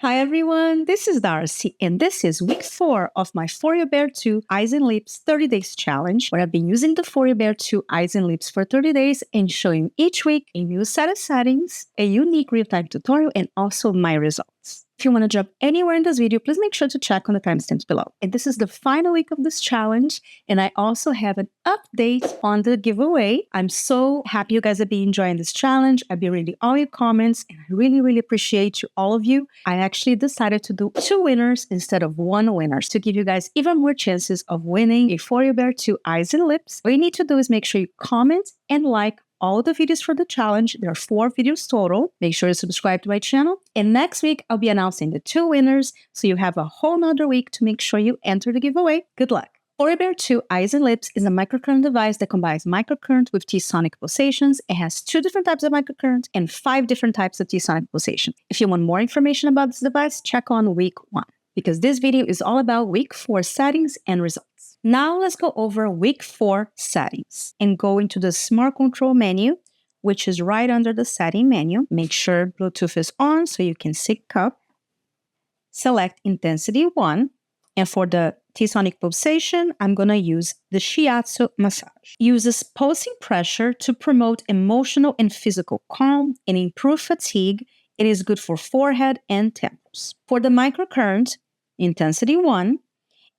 Hi everyone, this is Darcy, and this is week 4 of my FOREO BEAR 2 Eyes and Lips 30 Days Challenge, where I've been using the FOREO BEAR 2 Eyes and Lips for 30 days and showing each week a new set of settings, a unique real-time tutorial, and also my results. If you want to jump anywhere in this video, please make sure to check on the timestamps below. And this is the final week of this challenge, and I also have an update on the giveaway. I'm so happy you guys have been enjoying this challenge. I've been reading all your comments, and I really appreciate all of you. I actually decided to do 2 winners instead of 1 winner to give you guys even more chances of winning a FOREO BEAR 2 Eyes and Lips. What you need to do is make sure you comment and like all the videos for the challenge. There are 4 videos total. Make sure you subscribe to my channel. And next week, I'll be announcing the 2 winners. So you have a whole nother week to make sure you enter the giveaway. Good luck. FOREO BEAR 2 Eyes and Lips is a microcurrent device that combines microcurrent with T-sonic pulsations. It has 2 different types of microcurrent and 5 different types of T-sonic pulsation. If you want more information about this device, check on week 1, because this video is all about week 4 settings and results. Now let's go over week 4 settings and go into the Smart Control menu, which is right under the setting menu. Make sure Bluetooth is on so you can sync up. Select intensity 1. And for the T-sonic pulsation, I'm going to use the Shiatsu massage. Uses pulsing pressure to promote emotional and physical calm and improve fatigue. It is good for forehead and temples. For the microcurrent, intensity 1.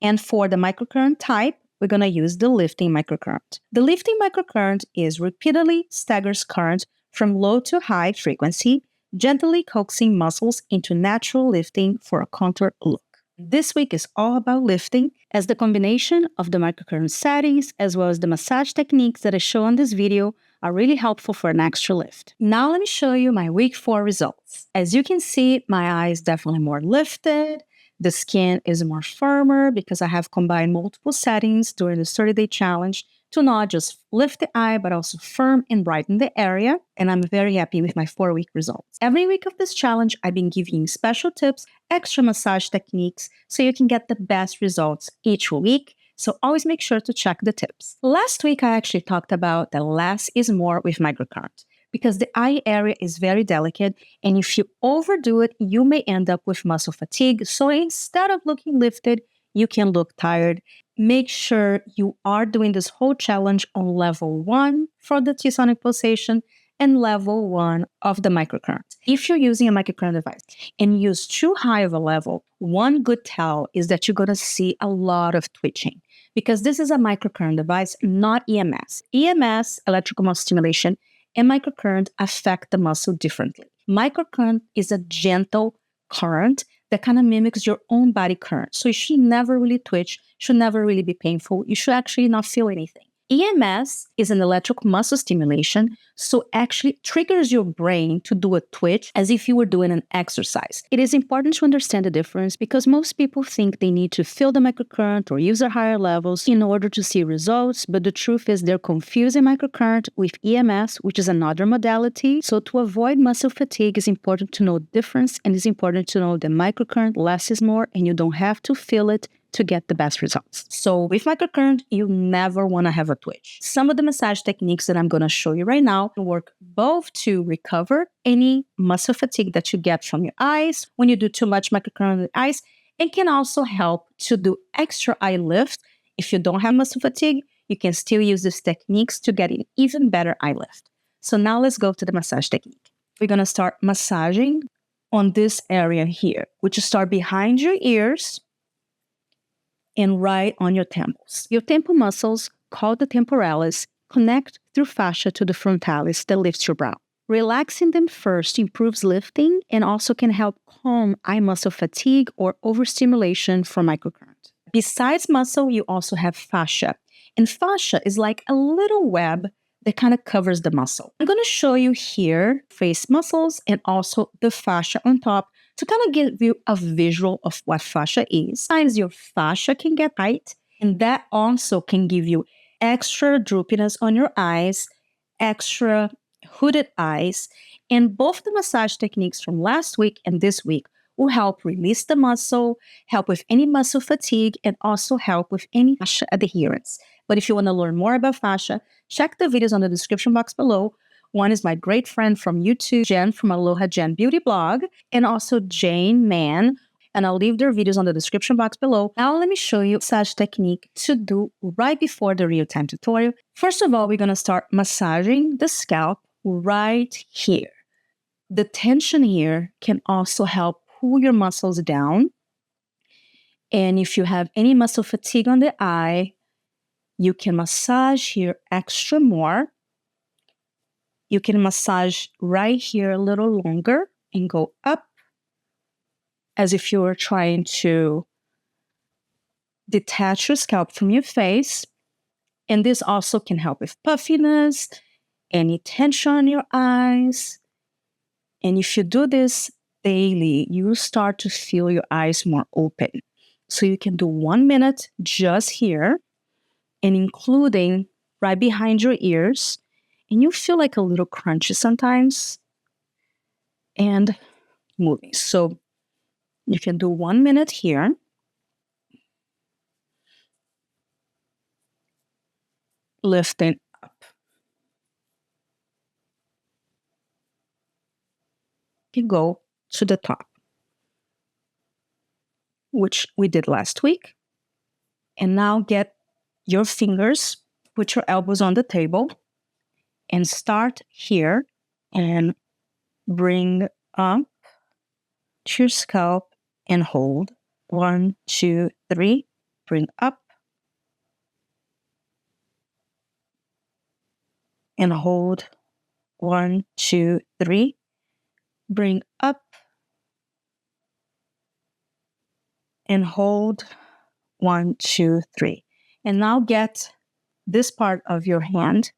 And for the microcurrent type, we're going to use the lifting microcurrent. The lifting microcurrent is repeatedly staggers current from low to high frequency, gently coaxing muscles into natural lifting for a contour look. This week is all about lifting, as the combination of the microcurrent settings as well as the massage techniques that I show on this video are really helpful for an extra lift. Now let me show you my week 4 results. As you can see, my eye is definitely more lifted. The skin is more firmer because I have combined multiple settings during this 30-day challenge to not just lift the eye, but also firm and brighten the area. And I'm very happy with my 4-week results. Every week of this challenge, I've been giving you special tips, extra massage techniques, so you can get the best results each week. So always make sure to check the tips. Last week, I actually talked about that less is more with microcurrent, because the eye area is very delicate, and if you overdo it, you may end up with muscle fatigue. So instead of looking lifted, you can look tired. Make sure you are doing this whole challenge on level 1 for the T-sonic pulsation and level 1 of the microcurrent. If you're using a microcurrent device and use too high of a level, one good tell is that you're going to see a lot of twitching, because this is a microcurrent device, not EMS. EMS, electrical muscle stimulation, and microcurrent affect the muscle differently. Microcurrent is a gentle current that kind of mimics your own body current. So it should never really twitch, should never really be painful. You should actually not feel anything. EMS is an electrical muscle stimulation, so actually triggers your brain to do a twitch as if you were doing an exercise. It is important to understand the difference, because most people think they need to feel the microcurrent or use their higher levels in order to see results, but the truth is they're confusing microcurrent with EMS, which is another modality. So to avoid muscle fatigue, it's important to know the difference, and it's important to know that microcurrent less is more, and you don't have to feel it to get the best results. So with microcurrent, you never want to have a twitch. Some of the massage techniques that I'm going to show you right now work both to recover any muscle fatigue that you get from your eyes when you do too much microcurrent in the eyes, and can also help to do extra eye lift. If you don't have muscle fatigue, you can still use these techniques to get an even better eye lift. So now let's go to the massage technique. We're going to start massaging on this area here, which is start behind your ears and right on your temples. Your temple muscles, called the temporalis, connect through fascia to the frontalis that lifts your brow. Relaxing them first improves lifting and also can help calm eye muscle fatigue or overstimulation from microcurrent. Besides muscle, you also have fascia. And fascia is like a little web that kind of covers the muscle. I'm going to show you here face muscles and also the fascia on top, to kind of give you a visual of what fascia is. Sometimes your fascia can get tight, and that also can give you extra droopiness on your eyes, extra hooded eyes, and both the massage techniques from last week and this week will help release the muscle, help with any muscle fatigue, and also help with any fascia adherence. But if you want to learn more about fascia, check the videos on the description box below, One is my great friend from YouTube, Jen from Aloha Jen Beauty Blog, and also Jane Mann. And I'll leave their videos on the description box below. Now let me show you a massage technique to do right before the real-time tutorial. First of all, we're going to start massaging the scalp right here. The tension here can also help pull your muscles down. And if you have any muscle fatigue on the eye, you can massage here extra more. You can massage right here a little longer and go up as if you were trying to detach your scalp from your face. And this also can help with puffiness, any tension on your eyes. And if you do this daily, you will start to feel your eyes more open. So you can do 1 minute just here and including right behind your ears. And you feel like a little crunchy sometimes. And moving. So you can do 1 minute here. Lifting up. You go to the top, which we did last week. And now get your fingers, put your elbows on the table, and start here and bring up to your scalp and hold. 1, 2, 3. Bring up and hold. 1, 2, 3. Bring up and hold. 1, 2, 3. And now get this part of your hand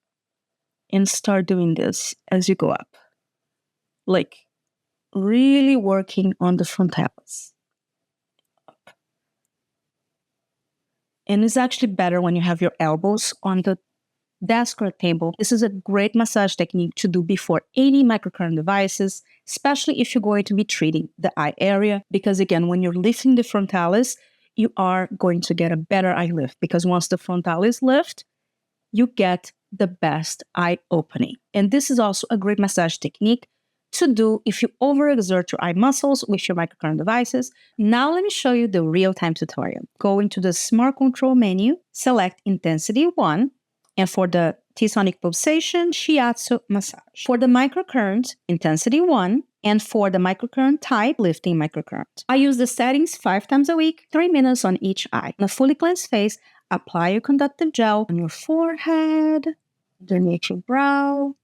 and start doing this as you go up. Like really working on the frontalis. And it's actually better when you have your elbows on the desk or table. This is a great massage technique to do before any microcurrent devices, especially if you're going to be treating the eye area. Because again, when you're lifting the frontalis, you are going to get a better eye lift. Because once the frontalis lift, you get the best eye opening. And this is also a great massage technique to do if you overexert your eye muscles with your microcurrent devices. Now let me show you the real-time tutorial. Go into the Smart Control menu, select Intensity 1, and for the T-sonic pulsation, Shiatsu massage. For the microcurrent, Intensity 1, and for the microcurrent type, lifting microcurrent. I use the settings 5 times a week, 3 minutes on each eye. On a fully cleansed face, apply your conductive gel on your forehead, underneath your brow,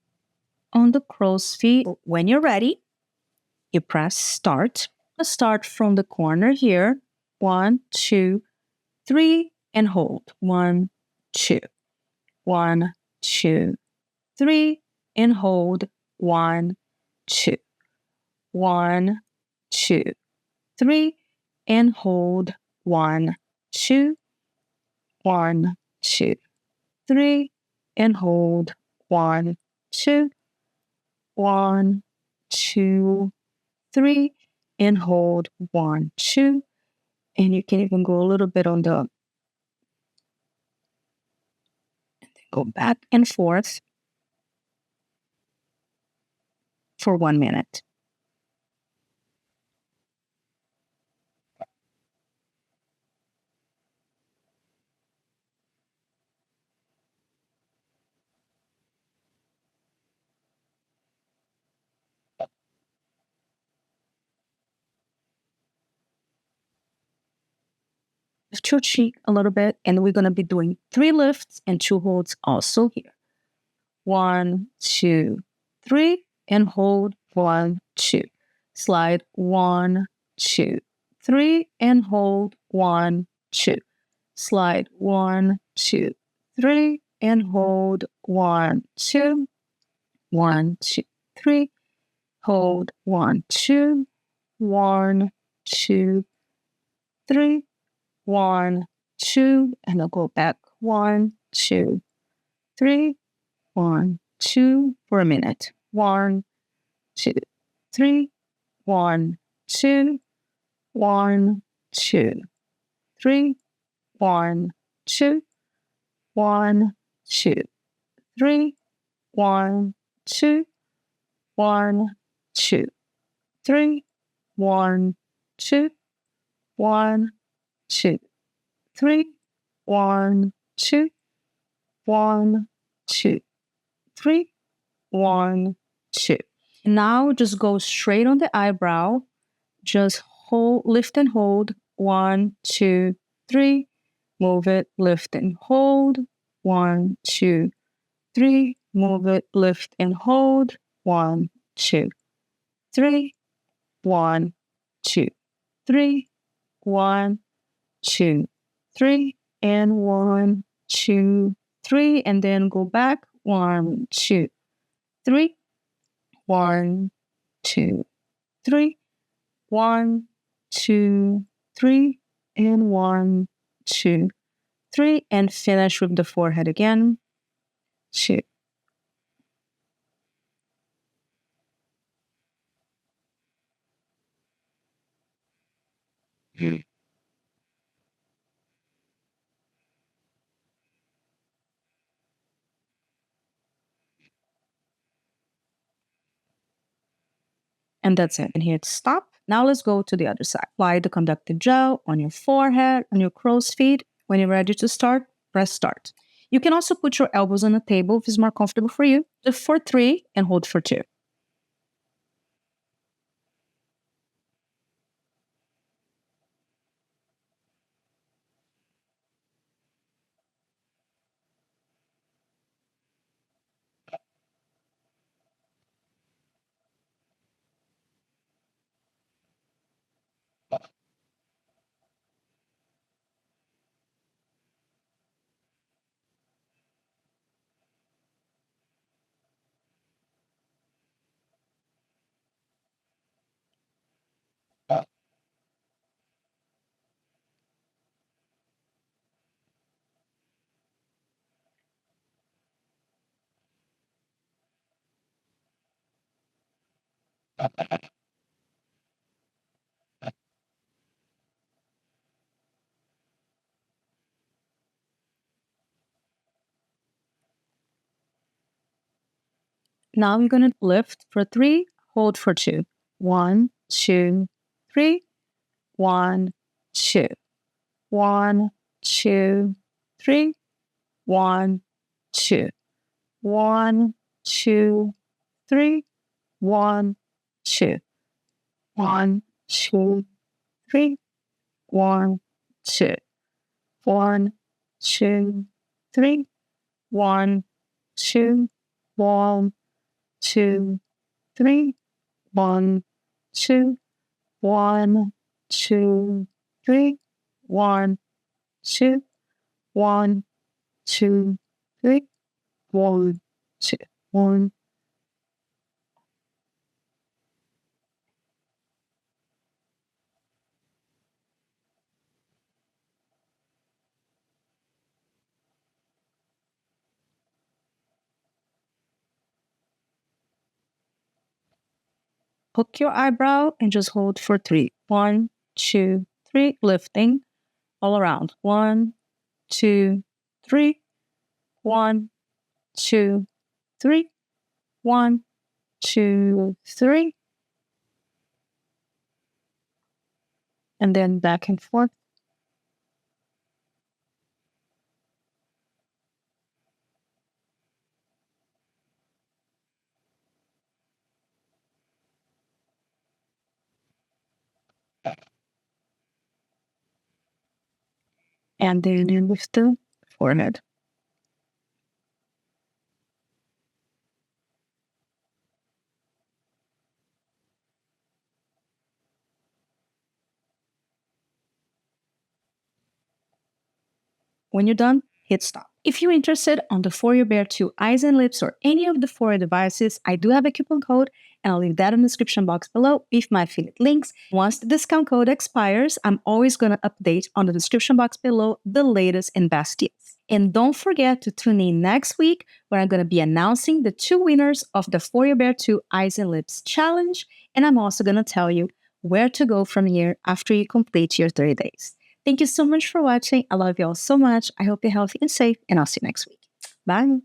on the crow's feet. When you're ready, you press start. Start from the corner here. 1, 2, 3, and hold. 1, 2. 1, 2, 3, and hold. 1, 2. 1, 2, 3, and hold. 1, 2. 1, 2, 3, and hold. 1, 2. 1, 2, 3, and hold. 1, 2. And you can even go a little bit on the, go back and forth for 1 minute. Lift your cheek a little bit, and we're going to be doing 3 lifts and 2 holds also here. 1, 2, 3, and hold. 1, 2. Slide. 1, 2, 3, and hold. 1, 2. Slide. 1, 2, 3, and hold. 1, 2. 1, 2, 3. Hold. 1, 2. 1, 2, 3. 1, 2, and I'll go back. 1, 2, 3. 1, 2 for a minute. 1, 2, 3. 1, 2. 1, 2, 3. 1, 2. 1, 2, 3. 1, 2, 1, 2, 3, 1, 2, 1, 2, 3, 1, 2, 1, 2, 3, 1, 2. Now just go straight on the eyebrow. Just hold, lift and hold. 1, 2, 3. Move it, lift and hold. 1, 2, 3. Move it, lift and hold. 1, 2, 3. 1, 2, 3. 1, 2, 3. And 1, 2, 3. And then go back. 1, 2, 3. 1, 2, 3. 1, 2, 3. And 1, 2, 3. And finish with the forehead again. 2. And that's it. And hit stop. Now let's go to the other side. Apply the conductive gel on your forehead, on your crow's feet. When you're ready to start, press start. You can also put your elbows on the table if it's more comfortable for you. Lift for 3 and hold for 2. Now you're going to lift for 3, hold for 2. 1, 2, 3. 1, 2. 1, 2, 3. 1, 2. 1, 2, 3. 1, 2. 1, 2, 3. 1, 2. 1, 2, 3. 1, 2. 1, 2, 3. 1, 2. 1, 2, 3. 1, 2. 1, 2, 3. 1, 2. 1. Hook your eyebrow and just hold for 3. 1, 2, 3. Lifting all around. 1, 2, 3. 1, 2, 3. 1, 2, 3. And then back and forth. And then in with the forehead. When you're done, hit stop. If you're interested on the FOREO BEAR 2 eyes and lips or any of the FOREO devices, I do have a coupon code and I'll leave that in the description box below with my affiliate links. Once the discount code expires, I'm always going to update on the description box below the latest and best deals. And don't forget to tune in next week where I'm going to be announcing the 2 winners of the FOREO BEAR 2 eyes and lips challenge. And I'm also going to tell you where to go from here after you complete your 30 days. Thank you so much for watching. I love you all so much. I hope you're healthy and safe, and I'll see you next week. Bye.